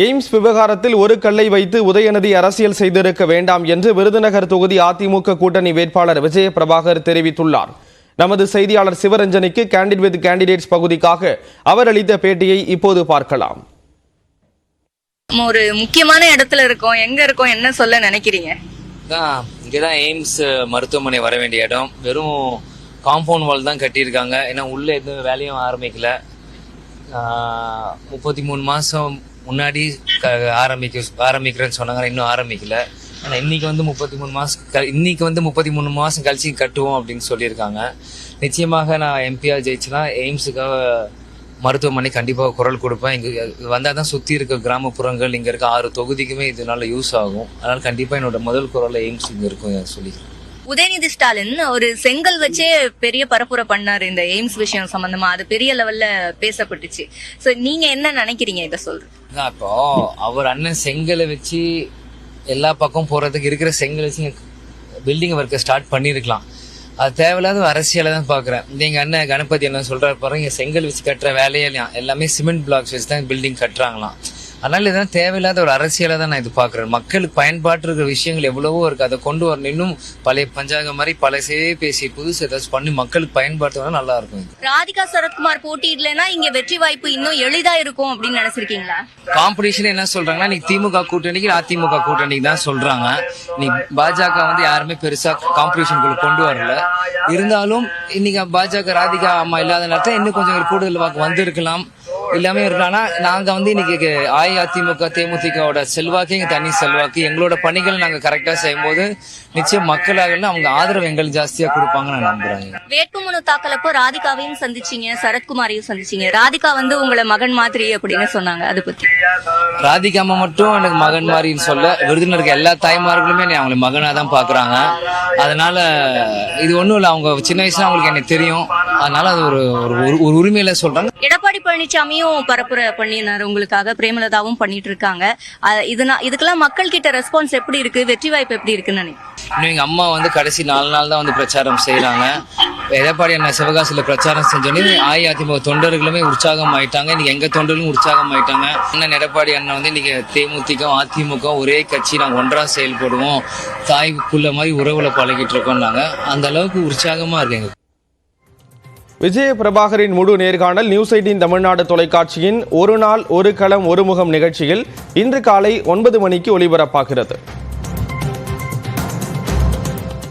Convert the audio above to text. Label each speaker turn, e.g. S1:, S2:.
S1: AIIMS விவகாரத்தில் ஒரு கல்லை வைத்து உதயநிதி அரசியல் செய்திருக்க வேண்டாம் என்று விருதுநகர் தொகுதி அதிமுக கூட்டணி வேட்பாளர் விஜய பிரபாகர் தெரிவித்துள்ளார். நமது செய்தியாளர் சிவரஞ்சனிக்கு கேண்டிட் வித் கேண்டிடேட்ஸ் பகுதிக்காக அவர் அளித்த பேட்டியை இப்போது பார்க்கலாம்.
S2: ஒரு முக்கியமான இடத்துல இருக்கோம், எங்க இருக்கோம், என்ன சொல்ல நினைக்கிறீங்க?
S3: இங்கதான் எய்ம்ஸ் மருத்துவமனை வர வேண்டிய இடம். வெறும் காம்பவுண்ட் வால் தான் கட்டியிருக்காங்க. ஏன்னா உள்ள எதுவும் வேலையும் ஆரம்பிக்கல. 33 மாசம் முன்னாடி ஆரம்பிக்கிறேன்னு சொன்னாங்க, இன்னும் ஆரம்பிக்கல. ஆனால் இன்னைக்கு வந்து 33 மாசம் கழிச்சு கட்டுவோம் அப்படின்னு சொல்லியிருக்காங்க. நிச்சயமாக நான் எம்பியா ஜெயிச்சுன்னா எய்ம்ஸுக்காக மருத்துவமனை கண்டிப்பாக குரல் கொடுப்பேன். இங்கே வந்தால் தான் சுற்றி இருக்க கிராமப்புறங்கள், இங்கே இருக்க 6 தொகுதிக்குமே இதனால யூஸ் ஆகும். அதனால் கண்டிப்பாக என்னோட முதல் குரலில் எய்ம்ஸ் இங்கே இருக்கும் சொல்லிக்கிறேன்.
S2: உதயநிதி ஸ்டாலின் ஒரு செங்கல் வச்சே பெரிய பரப்புரை பண்ணாரு இந்த எய்ம்ஸ் விஷயம் சம்பந்தமா. அது பெரிய லெவல்ல பேசப்பட்டுச்சு. சோ நீங்க என்ன நினைக்கிறீங்க இதை சொல்றது?
S3: இப்போ அவர் அண்ணன் செங்கலை வச்சு எல்லா பக்கம் போறதுக்கு இருக்கிற செங்கல் வச்சு பில்டிங் ஒர்க்கை ஸ்டார்ட் பண்ணிருக்கலாம். அது தேவையில்லாத அரசியலை தான் பாக்குறேன். எங்க அண்ணன் கணபதி என்ன சொல்றாரு பாருங்க, செங்கல் வச்சு கட்டுற வேலையிலையும் எல்லாமே சிமெண்ட் பிளாக்ஸ் வச்சு தான் பில்டிங் கட்டுறாங்களாம். அதனால இதான் தேவையில்லாத ஒரு அரசியலை தான் நான் இது பாக்குறேன். மக்களுக்கு பயன்பாட்டு இருக்கிற விஷயங்கள் எவ்வளவோ இருக்கு, அதை கொண்டு வரணும். இன்னும் பழைய பஞ்சாங்கம் மாதிரி பழசே பேசி புதுசு ஏதாச்சும் பண்ணி மக்களுக்கு பயன்பாட்டு நல்லா இருக்கும்.
S2: ராதிகா சரத்குமார் போட்டியிடலைன்னா இங்க வெற்றி வாய்ப்பு இன்னும் எளிதா இருக்கும் அப்படின்னு நினைச்சிருக்கீங்களா?
S3: காம்படிஷன் என்ன சொல்றாங்கன்னா, நீ திமுக கூட்டணிக்கு அதிமுக கூட்டணிக்கு தான் சொல்றாங்க. நீ பாஜக வந்து யாருமே பெருசா காம்படிஷனுக்குள்ள கொண்டு வரல. இருந்தாலும் இன்னைக்கு பாஜக ராதிகா அம்மா இல்லாத நேரத்தில் இன்னும் கொஞ்சம் கூடுதல் வாக்கு வந்திருக்கலாம், எல்லாமே இருக்கலாம். ஆனா நாங்க வந்து இன்னைக்கு அஇஅதிமுக தேமுதிகவோட செல்வாக்கு இங்க தனி செல்வாக்கு. எங்களோட பணிகளை நாங்க கரெக்டா செய்யும் போது நிச்சயம் மக்களாக அவங்க ஆதரவு எங்களுக்கு ஜாஸ்தியா கொடுப்பாங்கன்னு நான் நம்புறேன்.
S2: வேட்புமனு தாக்கலப்போ ராதிகாவையும் சந்திச்சீங்க, சரத்குமாரையும் சந்திச்சீங்க. ராதிகா வந்து உங்களை மகன் மாதிரி அப்படின்னு சொன்னாங்க. அதை பத்தி
S3: ராதிகா அம்மா மட்டும் எனக்கு மகன் மாதிரின்னு சொல்ல, விருதுல இருக்க எல்லா தாய்மார்களுமே அவங்களை மகனா தான் பாக்குறாங்க. அதனால இது ஒண்ணும் இல்ல, அவங்க சின்ன வயசுல அவங்களுக்கு எனக்கு தெரியும். அதனால அது ஒரு உரிமையில சொல்றாங்க.
S2: எடப்பாடி பழனிசாமியும் பரப்புரை பண்ணினாரு உங்களுக்காக, பிரேமலதாவும் பண்ணிட்டு இருக்காங்க. இதுக்கெல்லாம் மக்கள் கிட்ட ரெஸ்பான்ஸ் எப்படி இருக்கு, வெற்றி வாய்ப்பு எப்படி இருக்குன்னு நினைக்கிறேன்.
S3: இன்னும் எங்க அம்மா வந்து கடைசி 4 நாள் தான் வந்து பிரச்சாரம் செய்யறாங்க. எடப்பாடி அண்ணன் சிவகாசியில பிரச்சாரம் செஞ்சோன்னே அஇஅதிமுக தொண்டர்களுமே உற்சாகம் ஆயிட்டாங்க. இன்னைக்கு எங்க தொண்டர்களும் உற்சாகம் ஆயிட்டாங்க. அண்ணன் எடப்பாடி அண்ணன் வந்து இன்னைக்கு தேமுதிக அதிமுக ஒரே கட்சி, நாங்க ஒன்றா செயல்படுவோம், தாய்க்குள்ள மாதிரி உறவுல பழகிட்டு இருக்கோம்னாங்க. அந்த அளவுக்கு உற்சாகமா இருக்குங்க.
S1: விஜய பிரபாகரின் முழு நேர்காணல் நியூஸ் 18 தமிழ்நாடு தொலைக்காட்சியின் ஒரு நாள் ஒரு களம் ஒரு முகம் நிகழ்ச்சியில் இன்று காலை 9 மணிக்கு ஒளிபரப்பாகிறது.